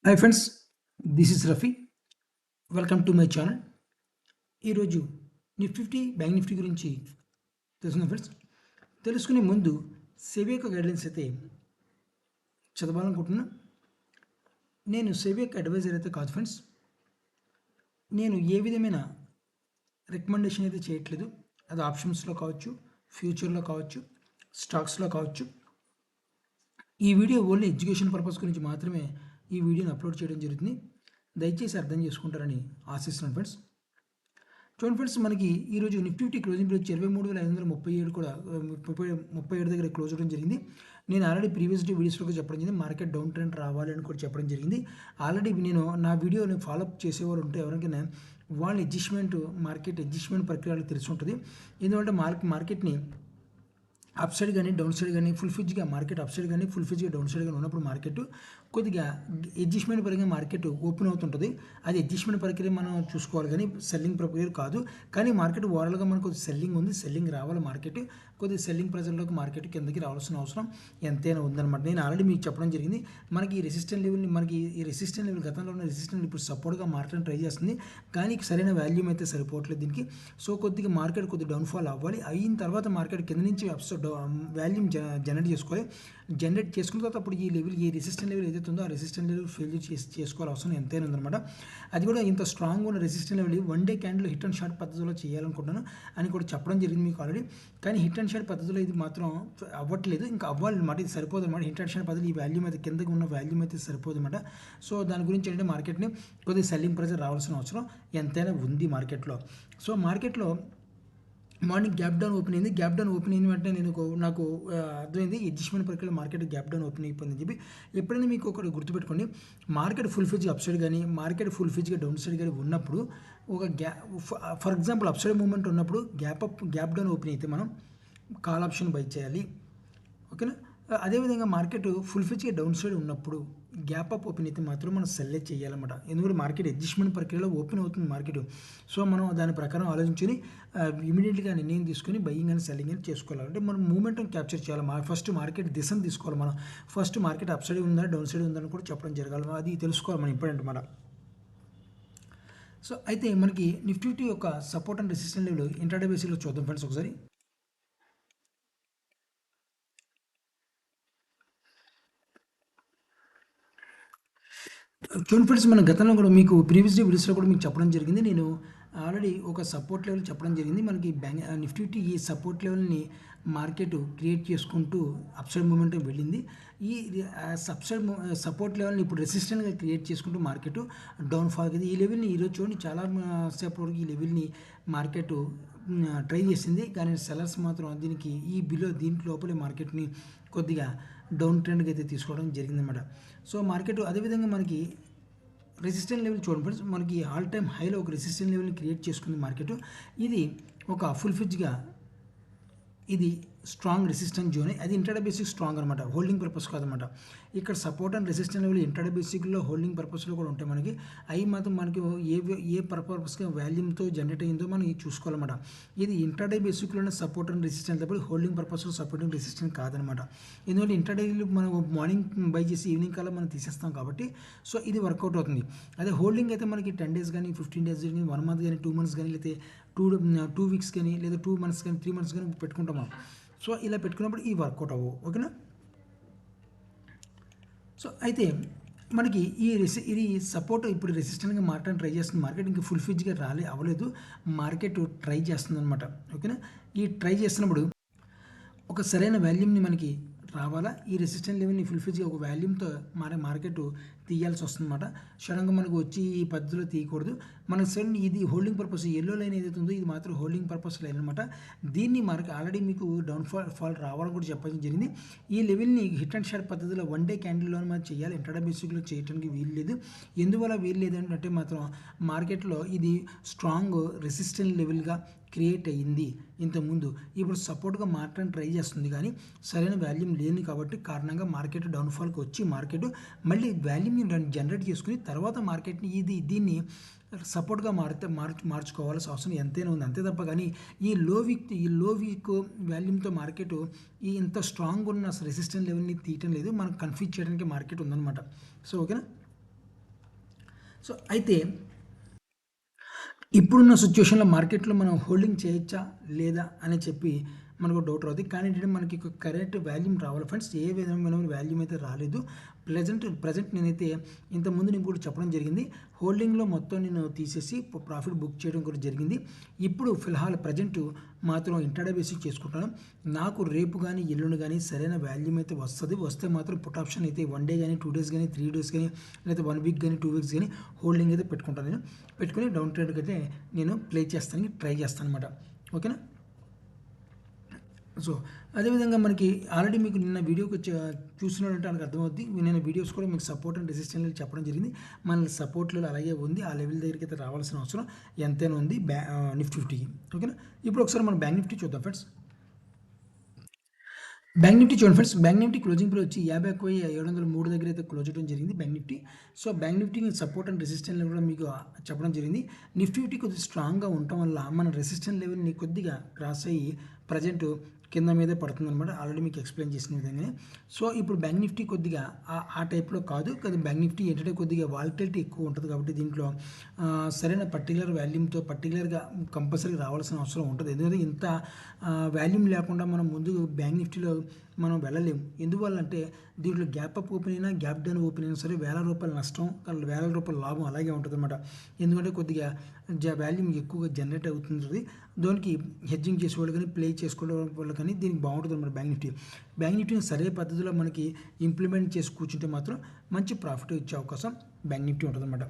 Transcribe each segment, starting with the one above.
Hi friends, this is Rafi. Welcome to my channel. ఈరోజు Nifty bank Nifty గురించి తెలుసుకుందాం friends. తెలుసుకునే ముందు సెబీ యొక్క గైడ్లైన్స్ అయితే చదవాలనుకుంటున్నాను. నేను సెబీ యొక్క అడ్వైజర్ అయితే కాదు ఫ్రెండ్స్. నేను ఏ విధమైన రికమెండేషన్ అయితే చేయట్లేదు. అది ఆప్షన్స్లో కావచ్చు, ఫ్యూచర్లో కావచ్చు, స్టాక్స్లో కావచ్చు. ఈ వీడియో ఓన్లీ ఎడ్యుకేషన్ పర్పస్ గురించి మాత్రమే ఈ వీడియోని అప్లోడ్ చేయడం జరుగుతుంది. దయచేసి అర్థం చేసుకుంటారని ఆశిస్తున్నాను ఫ్రెండ్స్. చూడండి ఫ్రెండ్స్, మనకి ఈరోజు నిఫ్టీ క్లోజింగ్ ప్రైస్ 23,537 కూడా 37 దగ్గర క్లోజ్ అవ్వడం జరిగింది. నేను ఆల్రెడీ ప్రీవియస్ వీడియోస్లో చెప్పడం జరిగింది, మార్కెట్ డౌన్ ట్రెండ్ రావాలి అని కూడా చెప్పడం జరిగింది. ఆల్రెడీ నేను నా వీడియోని ఫాలోఅప్ చేసేవారు ఉంటే ఎవరికైనా వాళ్ళ మార్కెట్ అడ్జస్ట్మెంట్ ప్రక్రియలు తెలిసి ఉంటుంది. ఎందుకంటే మార్కెట్ని అప్ సైడ్ కానీ డౌన్ సైడ్ కానీ ఫుల్ ఫిజ్గా మార్కెట్ అప్ సైడ్ కానీ ఫుల్ ఫిజ్గా డౌన్ సైడ్ కానీ ఉన్నప్పుడు మార్కెట్ కొద్దిగా అడ్జస్ట్మెంట్ పరంగా మార్కెట్ ఓపెన్ అవుతుంటుంది. అది అడ్జస్ట్మెంట్ ప్రక్రియ మనం చూసుకోవాలి కానీ సెల్లింగ్ ప్రక్రియ కాదు. కానీ మార్కెట్ ఓవరాల్గా మనకు కొద్దిగా సెల్లింగ్ ఉంది, సెల్లింగ్ రావాలి. మార్కెట్ కొద్దిగా సెల్లింగ్ ప్రెజర్లోకి మార్కెట్ కిందకి రావాల్సిన అవసరం ఎంతైనా ఉందన్నమాట. నేను ఆల్రెడీ మీకు చెప్పడం జరిగింది, మనకి ఈ రెసిస్టెంట్ లెవెల్ గతంలో ఉన్న రెసిస్టెంట్ ఇప్పుడు సపోర్ట్గా మారడానికి ట్రై చేస్తుంది. కానీ సరైన వాల్యూమ్ అయితే సరిపోవట్లేదు దీనికి. సో కొద్దిగా మార్కెట్ కొద్దిగా డౌన్ఫాల్ అవ్వాలి. అయిన తర్వాత మార్కెట్ కింద నుంచి వాల్యూమ్ జనరేట్ చేసుకోవాలి. జనరేట్ చేసుకున్న తర్వాత అప్పుడు ఈ రెసిస్టెంట్ లెవెల్ ఏదైతే ఉందో ఆ రెసిస్టెంట్ లెవెల్ ఫెయిల్యూర్ చేసుకోవాలి అవసరం ఎంతైనా ఉందన్నమాట. అది కూడా ఇంత స్ట్రాంగ్ ఉన్న resistant level one day candle hit and short పద్ధతిలో చేయాలనుకుంటున్నాను అని కూడా చెప్పడం జరిగింది మీకు ఆల్రెడీ. కానీ హిట్ అండ్ షార్ట్ పద్ధతిలో ఇది మాత్రం అవ్వట్లేదు, ఇంకా అవ్వాలన్నమాట. ఇది సరిపోదు అనమాట. హిట్ అండ్ షార్ట్ పద్ధతి ఈ వాల్యూమ్ అయితే కిందకి ఉన్న వాల్యూమ్ అయితే సరిపోదు అనమాట. సో దాని గురించి ఏంటంటే మార్కెట్ని కొద్దిగా సెల్లింగ్ ప్రెజర్ రావాల్సిన అవసరం ఎంతైనా ఉంది మార్కెట్లో. సో మార్కెట్లో మార్నింగ్ గ్యాప్ డౌన్ ఓపెన్ అయింది. గ్యాప్ డౌన్ ఓపెన్ అయిన వెంటనే నాకు అర్థమైంది అడ్జస్ట్మెంట్ ప్రక్రియ మార్కెట్ గ్యాప్ డౌన్ ఓపెన్ అయిపోయిందని చెప్పి. ఎప్పుడైనా మీకు ఒకటి గుర్తుపెట్టుకోండి, మార్కెట్ ఫుల్ ఫిజ్గా అప్ సైడ్ కానీ మార్కెట్ ఫుల్ ఫిజ్గా డౌన్ సైడ్ కానీ ఉన్నప్పుడు ఒక for example up side movement ఉన్నప్పుడు గ్యాప్ డౌన్ ఓపెన్ అయితే మనం కాల్ ఆప్షన్ బై చేయాలి. ఓకేనా. అదేవిధంగా మార్కెట్ ఫుల్ ఫిజ్గా డౌన్ సైడ్ ఉన్నప్పుడు గ్యాప్ అప్ ఓపెన్ అయితే మాత్రం మనం సెల్లే చేయాలన్నమాట. ఎందుకంటే మార్కెట్ అడ్జస్ట్మెంట్ ప్రక్రియలో ఓపెన్ అవుతుంది మార్కెట్. సో మనం దాని ప్రకారం ఆలోచించుని ఇమీడియట్గా నిర్ణయం తీసుకుని బయింగ్ అని సెల్లింగ్ అని చేసుకోవాలి. అంటే మనం మూమెంట్ని క్యాప్చర్ చేయాలి. ఫస్ట్ మార్కెట్ దిశను తీసుకోవాలి. మనం ఫస్ట్ మార్కెట్ అప్ సైడ్ ఉందా డౌన్ సైడ్ ఉందని కూడా చెప్పడం జరగాలి. అది తెలుసుకోవాలి మనం ఇంపార్టెంట్ అన్నమాట. సో అయితే మనకి నిఫ్టీ యొక్క support and resistant level intraday బేసిస్లో చూద్దాం ఫ్రెండ్స్ ఒకసారి. చూడండి ఫ్రెండ్స్, మన గతంలో కూడా మీకు ప్రీవియస్ వీడియోస్లో కూడా మీకు చెప్పడం జరిగింది. నేను ఆల్రెడీ ఒక సపోర్ట్ లెవెల్ చెప్పడం జరిగింది. మనకి నిఫ్టీ ఈ సపోర్ట్ లెవెల్ని మార్కెట్ క్రియేట్ చేసుకుంటూ అప్సైడ్ మూమెంట్ వెళ్ళింది. ఈ సపోర్ట్ లెవెల్ని ఇప్పుడు రెసిస్టెంట్గా క్రియేట్ చేసుకుంటూ మార్కెట్ డౌన్ఫాల్ అయింది. ఈ లెవెల్ని ఈరోజు చూడండి చాలా సేపు వరకు ఈ లెవెల్ని మార్కెట్ ట్రై చేసింది. కానీ సెలర్స్ మాత్రం దీంట్ లోపలే మార్కెట్ని కొద్దిగా డౌన్ ట్రెండ్కి అయితే తీసుకోవడం జరిగిందన్నమాట. సో మార్కెట్ అదేవిధంగా మనకి రెసిస్టెంట్ లెవెల్ చూడండి ఫ్రెండ్స్, మనకి ఆల్ టైమ్ హైలో ఒక రెసిస్టెంట్ లెవెల్ని క్రియేట్ చేసుకుంది మార్కెట్. ఇది ఒక ఫుల్ ఫిజ్గా ఇది స్ట్రాంగ్ రెసిస్టెంట్ జోన్. అది ఇంట్రాడే బేసిక్ స్ట్రాంగ్ అనమాట, హోల్డింగ్ పర్పస్ కాదనమాట. ఇక్కడ support and resistant level intraday బేసిక్లో హోల్డింగ్ పర్పస్లో కూడా ఉంటాయి మనకి. అవి మాత్రం మనకి ఏ పర్పస్గా వాల్యూమ్తో జనరేట్ అయ్యిందో మనం చూసుకోవాలన్నమాట. ఇది ఇంట్రాడే బేసిక్లోనే సపోర్ట్ అండ్ రెసిస్టెంట్ తప్ప హోల్డింగ్ పర్పస్లో సపోర్ట్ అండ్ రెసిస్టెంట్ కాదనమాట. ఎందుకంటే ఇంట్రాడేలో మనం మార్నింగ్ బై చేసి ఈవినింగ్ కల్లా మనం తీసేస్తాం కాబట్టి సో ఇది వర్కౌట్ అవుతుంది. అదే హోల్డింగ్ అయితే మనకి 10 days కానీ 15 days కానీ 1 month కానీ 2 months కానీ లేకపోతే 2 weeks కానీ లేదా 2 months కానీ 3 months కానీ పెట్టుకుంటాం మనం. సో ఇలా పెట్టుకున్నప్పుడు ఈ వర్కౌట్ అవ్వవు. ఓకేనా. సో అయితే మనకి ఇది సపోర్ట్ ఇప్పుడు రెసిస్టెంట్గా మారడానికి ట్రై చేస్తుంది మార్కెట్. ఇంకా ఫుల్ ఫిజ్గా అవ్వలేదు, మార్కెట్ ట్రై చేస్తుంది అనమాట. ఓకేనా. ఈ ట్రై చేస్తున్నప్పుడు ఒక సరైన వాల్యూమ్ని మనకి రావాలా. ఈ రెసిస్టెంట్ లెవెల్ని ఫుల్ ఫిజ్గా ఒక వాల్యూమ్తో మార్కెట్ తీయాల్సి వస్తుందన్నమాట. సడన్గా మనకు వచ్చి ఈ పద్ధతిలో తీయకూడదు. మన సడన్ ఇది హోల్డింగ్ పర్పస్ ఎల్లో లైన్ ఏదైతే ఉందో ఇది మాత్రం హోల్డింగ్ పర్పస్ లైన్ అనమాట. దీన్ని మార్కెట్ ఆల్రెడీ మీకు ఫాల్ రావాలని కూడా చెప్పడం జరిగింది. ఈ లెవెల్ని హిట్ అండ్ షార్ట్ పద్ధతిలో వన్ డే క్యాండిల్లో మనం చేయాలి, ఇంట్రాడే బేసిక్లో చేయడానికి వీలు లేదు. ఎందువల్ల వీలు లేదంటే మాత్రం మార్కెట్లో ఇది స్ట్రాంగ్ రెసిస్టెంట్ లెవెల్గా క్రియేట్ అయ్యింది ఇంతకుముందు. ఇప్పుడు సపోర్ట్గా మార్కెట్ ట్రై చేస్తుంది కానీ సరైన వాల్యూమ్ లేని కాబట్టి కారణంగా మార్కెట్ డౌన్ఫాల్కి వచ్చి మార్కెట్ మళ్ళీ వాల్యూమ్ని జనరేట్ చేసుకుని తర్వాత మార్కెట్ని దీన్ని సపోర్ట్గా మార్చుకోవాల్సిన అవసరం ఎంతైనా ఉంది. అంతే తప్ప కానీ ఈ లో వీక్ వాల్యూమ్తో మార్కెట్ ఇంత స్ట్రాంగ్ ఉన్న రెసిస్టెంట్ లెవెల్ని తీయటం లేదు. మనకు కన్ఫ్యూజ్ చేయడానికి మార్కెట్ ఉందన్నమాట. సో ఓకేనా. సో అయితే ఇప్పుడున్న సిచ్యువేషన్లో మార్కెట్లో మనం హోల్డింగ్ చేయొచ్చా లేదా అని చెప్పి మనకు డౌట్ రాదు. కానీ ఏంటంటే మనకి ఒక కరెక్ట్ వాల్యూమ్ రావాలి ఫ్రెండ్స్. ఏ విధమైన వాల్యూమ్ అయితే రాలేదు. ప్రజెంట్ నేనైతే ఇంతకుముందు నేను కూడా చెప్పడం జరిగింది. హోల్డింగ్లో మొత్తం నేను తీసేసి ప్రాఫిట్ బుక్ చేయడం కూడా జరిగింది. ఇప్పుడు ఫిల్హాల్ ప్రజెంట్ మాత్రం ఇంట్రాడే బేసిక్ చేసుకుంటాను. నాకు రేపు కానీ ఎల్లుండి కానీ సరైన వాల్యూమ్ అయితే వస్తుంది. వస్తే మాత్రం పుట్ ఆప్షన్ అయితే 1 డే కానీ 2 డేస్ కానీ 3 డేస్ కానీ లేదా 1 వీక్ కానీ 2 వీక్స్ కానీ హోల్డింగ్ అయితే పెట్టుకుంటాను. నేను పెట్టుకుని డౌన్ ట్రేడ్కి అయితే నేను ప్లే చేస్తానికి ట్రై చేస్తాను అనమాట. ఓకేనా. సో అదేవిధంగా మనకి ఆల్రెడీ మీకు నిన్న వీడియోకి చూసినట్టు నాకు అర్థమవుతుంది. నేను వీడియోస్ కూడా మీకు సపోర్ట్ అండ్ రెసిస్టెన్స్ చెప్పడం జరిగింది. మన సపోర్ట్ లెవెల్ అలాగే ఉంది. ఆ లెవెల్ దగ్గరికి అయితే రావాల్సిన అవసరం ఎంతైనా ఉంది నిఫ్టీ 50కి. ఓకేనా. ఇప్పుడు ఒకసారి మనం బ్యాంక్ నిఫ్టీ చూద్దాం ఫ్రెండ్స్. బ్యాంక్ నిఫ్టీ చూడండి friends. Bank Nifty closing price వచ్చి 51,703 దగ్గర అయితే క్లోజ్ చేయడం జరిగింది bank Nifty. So bank Nifty support and resistance level కూడా మీకు చెప్పడం జరిగింది. నిఫ్టీ కొద్దిగా స్ట్రాంగ్గా ఉండటం వల్ల మన రెసిస్టెన్స్ లెవెల్ని కొద్దిగా క్రాస్ అయ్యి ప్రజెంట్ కింద మీదే పడుతుందన్నమాట. ఆల్రెడీ మీకు ఎక్స్ప్లెయిన్ చేసిన విధంగానే. సో ఇప్పుడు బ్యాంక్ నిఫ్టీ కొద్దిగా ఆ టైప్లో కాదు కదా. బ్యాంక్ నిఫ్టీ ఏంటంటే కొద్దిగా వాలిటిలిటీ ఎక్కువ ఉంటుంది కాబట్టి దీంట్లో సరైన పర్టికులర్ వాల్యూమ్తో పర్టికులర్గా కంపల్సరీ రావాల్సిన అవసరం ఉంటుంది. ఎందుకంటే ఇంత వాల్యూమ్ లేకుండా మనం ముందు బ్యాంక్ నిఫ్టీలో మనం వెళ్ళలేము. ఎందువల్ల అంటే దీంట్లో గ్యాప్ అప్ ఓపెన్ అయినా గ్యాప్ డౌన్ ఓపెన్ అయినా సరే ₹1,000 నష్టం, ₹1,000 లాభం అలాగే ఉంటుంది అనమాట. ఎందుకంటే కొద్దిగా వాల్యూమ్ ఎక్కువగా జనరేట్ అవుతుంది. దానికి హెడ్జింగ్ చేసేవాళ్ళు కానీ ప్లే చేసుకోవడం వల్ల కానీ దీనికి బాగుంటుంది అనమాట బ్యాంక్ నిఫ్టీ. బ్యాంక్ నిఫ్టీని సరైన పద్ధతిలో మనకి ఇంప్లిమెంట్ చేసి కూర్చుంటే మాత్రం మంచి ప్రాఫిట్ ఇచ్చే అవకాశం బ్యాంక్ నిఫ్టీ ఉంటుంది అనమాట.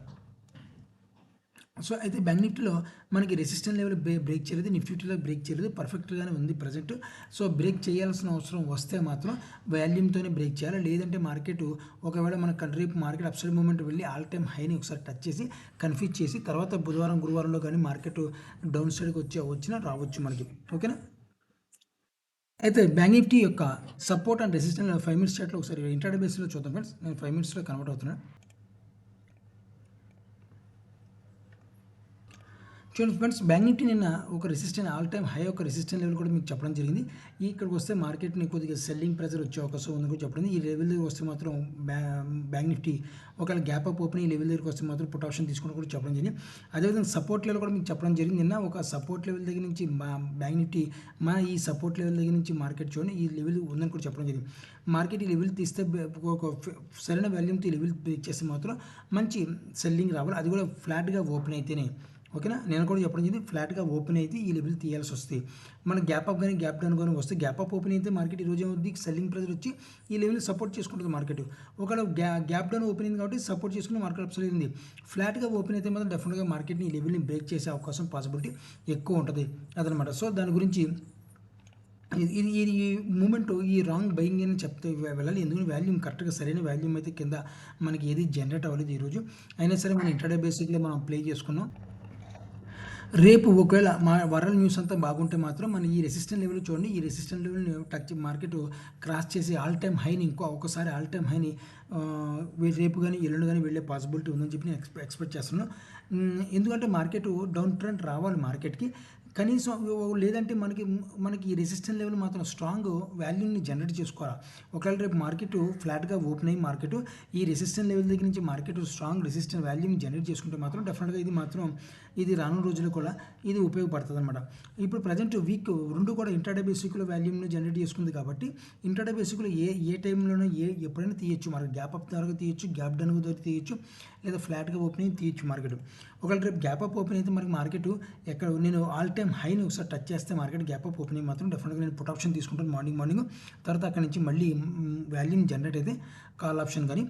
సో అయితే బ్యాంక్ నిఫ్టీలో మనకి రెసిస్టెన్స్ లెవెల్ బ్రేక్ చేయలేదు, నిఫ్టీలో బ్రేక్ చేయలేదు, పర్ఫెక్ట్గానే ఉంది ప్రజెంట్. సో బ్రేక్ చేయాల్సిన అవసరం వస్తే మాత్రం వాల్యూమ్తోనే బ్రేక్ చేయాలి. లేదంటే మార్కెట్ ఒకవేళ మన రేపు మార్కెట్ అప్సైడ్ మూమెంట్ వెళ్ళి ఆల్ టైమ్ హైని ఒకసారి టచ్ చేసి కన్ఫ్యూజ్ చేసి తర్వాత బుధవారం గురువారంలో కానీ మార్కెట్ డౌన్ సైడ్కి వచ్చినా రావచ్చు మనకి. ఓకేనా. అయితే బ్యాంక్ నిఫ్టీ యొక్క సపోర్ట్ అండ్ రెసిస్టెన్స్ 5 మినిట్స్ చార్ట్లో ఒకసారి ఇంట్రాడే బేస్లో చూద్దాం ఫ్రెండ్స్. నేను 5 మినిట్స్లో కన్వర్ట్ అవుతున్నాను. చూడండి ఫ్రెండ్స్, బ్యాంక్ నిఫ్టీ నిన్న ఒక రెసిస్టెన్స్ ఆల్ టైమ్ హై ఒక రెసిస్టెన్స్ లెవెల్ కూడా మీకు చెప్పడం జరిగింది. ఇక్కడికి వస్తే మార్కెట్ని కొద్దిగా సెల్లింగ్ ప్రెజర్ వచ్చే అవకాశం ఉందని కూడా చెప్పడం. ఈ లెవెల్ దగ్గర వస్తే మాత్రం బ్యాంక్ నిఫ్టీ ఒకవేళ గ్యాప్ అప్ ఓపెన్ ఈ లెవెల్ దగ్గరికి వస్తే మాత్రం పుట్ ఆప్షన్ తీసుకుని కూడా చెప్పడం జరిగింది. అదేవిధంగా సపోర్ట్ లెవెల్ కూడా మీకు చెప్పడం జరిగింది. నిన్న ఒక సపోర్ట్ లెవెల్ దగ్గర నుంచి బ్యాంక్ నిఫ్టీ ఈ సపోర్ట్ లెవెల్ దగ్గర నుంచి మార్కెట్ చూడండి ఈ లెవెల్ ఉందని కూడా చెప్పడం జరిగింది. మార్కెట్ ఈ లెవెల్ తీస్తే ఒక సరైన వాల్యూమ్తో ఈ లెవెల్ బ్రేక్ చేస్తే మాత్రం మంచి సెల్లింగ్ రావాలి. అది కూడా ఫ్లాట్గా ఓపెన్ అయితేనే. ఓకేనా. నేను కూడా చెప్పడం జరిగింది ఫ్లాట్గా ఓపెన్ అయితే ఈ లెవెల్ తీయాల్సి వస్తుంది. మన గ్యాప్ అప్ కానీ గ్యాప్ డౌన్ కానీ వస్తే గ్యాప్ అప్ ఓపెన్ అయితే మార్కెట్ ఈరోజు ఏమవుతుంది సెల్లింగ్ ప్రెజర్ వచ్చి ఈ లెవెల్ సపోర్ట్ చేసుకుంటుంది మార్కెట్. ఒకవేళ గ్యాప్ డౌన్ ఓపెన్ అయింది కాబట్టి సపోర్ట్ చేసుకుని మార్కెట్ అప్సైడ్ అయింది. ఫ్లాట్గా ఓపెన్ అయితే మాత్రం డెఫినెట్గా మార్కెట్ని ఈ లెవెల్ని బ్రేక్ చేసే అవకాశం పాసిబిలిటీ ఎక్కువ ఉంటుంది అదనమాట. సో దాని గురించి ఇది మూమెంట్ ఈ రాంగ్ బయింగ్ అని చెప్తే వెళ్ళాలి. ఎందుకంటే వాల్యూమ్ కరెక్ట్గా సరైన వాల్యూమ్ అయితే కింద మనకి ఏది జనరేట్ అవ్వలేదు ఈరోజు. అయినా సరే మనం ఇంటర్డే బేసిక్లో మనం ప్లే చేసుకున్నాం. రేపు ఒకవేళ వరల్డ్ న్యూస్ అంతా బాగుంటే మాత్రం మన ఈ రెసిస్టెన్స్ లెవెల్ చూడండి. ఈ రెసిస్టెన్స్ లెవెల్ని టచ్ మార్కెట్ క్రాస్ చేసి ఆల్ టైమ్ హైని ఒకసారి ఆల్ టైమ్ హైని రేపు కానీ ఎల్లుండి కానీ వెళ్ళే పాసిబిలిటీ ఉందని చెప్పి నేను ఎక్స్పెక్ట్ చేస్తున్నాను. ఎందుకంటే మార్కెట్ డౌన్ ట్రెండ్ రావాలి మార్కెట్కి కనీసం. లేదంటే మనకి ఈ రెసిస్టెన్స్ లెవెల్ మాత్రం స్ట్రాంగ్ వాల్యూని జనరేట్ చేసుకోవాలి. ఒకవేళ రేపు మార్కెట్ ఫ్లాట్గా ఓపెన్ అయ్యి మార్కెట్ ఈ రెసిస్టెన్స్ లెవెల్ దగ్గర నుంచి మార్కెట్ స్ట్రాంగ్ రెసిస్టెన్స్ వాల్యూని జనరేట్ చేసుకుంటే మాత్రం డెఫినెట్గా ఇది రానున్న రోజుల్లో కూడా ఇది ఉపయోగపడుతుంది అనమాట. ఇప్పుడు ప్రజెంట్ వీక్ 2 కూడా ఇంట్రాడే బేసిక్లో వాల్యూమ్ని జనరేట్ చేసుకుంది కాబట్టి ఇంట్రాడే బేసిక్లో ఏ టైంలోనో ఎప్పుడైనా తీయచ్చు. మార్కెట్ గ్యాప్ అప్ ద్వారా తీయచ్చు, గ్యాప్ డౌన్ ద్వారా తీయచ్చు, లేదా ఫ్లాట్గా ఓపెన్ అయ్యి తీయచ్చు మార్కెట్. ఒకవేళ రేపు గ్యాప్ అప్ ఓపెన్ అయితే మనకి మార్కెట్ ఎక్కడ నేను ఆల్ టైమ్ హైని ఒకసారి టచ్ చేస్తే మార్కెట్ గ్యాప్ అప్ ఓపెన్ అయ్యి మాత్రం డెఫినెట్గా నేను పుట్ ఆప్షన్ తీసుకుంటాను మార్నింగ్. తర్వాత అక్కడ నుంచి మళ్ళీ వాల్యూమ్ జనరేట్ అయితే కాల్ ఆప్షన్ కానీ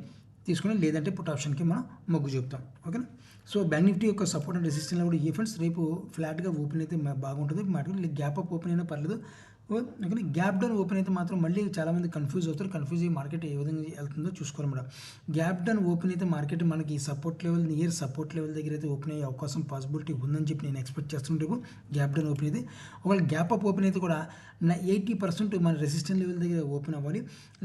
తీసుకుని లేదంటే పుట్ ఆప్షన్కి మనం మొగ్గు చూపుతాం. ఓకేనా. సో బ్యాంక్ నిఫ్టీ యొక్క సపోర్ట్ అండ్ రెసిస్టెన్స్ కూడా ఈ ఫ్రెండ్స్ రేపు ఫ్లాట్గా ఓపెన్ అయితే బాగుంటుంది మార్కెట్. గ్యాప్ అప్ ఓపెన్ అయినా పర్లేదు. ఓకే. గ్యాప్ డౌన్ ఓపెన్ అయితే మాత్రం మళ్ళీ చాలామంది కన్ఫ్యూజ్ అవుతారు. కన్ఫ్యూజ్ అయ్యి మార్కెట్ ఏ విధంగా వెళ్తుందో చూసుకోవాలన్నమాట. గ్యాప్ డౌన్ ఓపెన్ అయితే మార్కెట్ మనకి support level near support level దగ్గర అయితే ఓపెన్ అయ్యే అవకాశం పాసిబిలిటీ ఉందని చెప్పి నేను ఎక్స్పెక్ట్ చేస్తుంటే గ్యాప్ డౌన్ ఓపెన్ అయితే. ఒకవేళ గ్యాప్ అప్ ఓపెన్ అయితే కూడా 80% మన రెసిస్టెన్స్ లెవెల్ దగ్గర ఓపెన్ అవ్వాలి.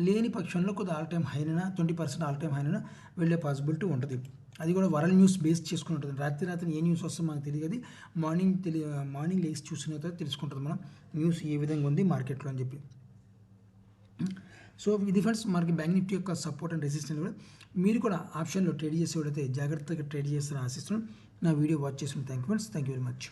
లేని పక్షంలో కొద్దిగా ఆల్ టైమ్ హైనా 20% ఆల్ టైమ్ హైనా వెళ్ళే పాసిబిలిటీ ఉంటుంది. అది కూడా వరల్డ్ న్యూస్ బేస్ చేసుకుని ఉంటుంది. రాత్రి ఏ న్యూస్ వస్తుందో మనకు తెలియదు. మార్నింగ్ లేసి చూసిన తర్వాత తెలుసుకుంటుంది మనం న్యూస్ ఏ విధంగా ఉంది మార్కెట్లో అని చెప్పి. సో ఇది ఫ్రెండ్స్ మనకి బ్యాంక్ నిఫ్టీ యొక్క సపోర్ట్ అండ్ రెసిస్టెన్స్ కూడా మీరు కూడా ఆప్షన్లో ట్రేడ్ చేసేవాడైతే జాగ్రత్తగా ట్రేడ్ చేస్తారని ఆశిస్తున్నాను. నా వీడియో వాచ్ చేసిన thank you friends, thank you very much.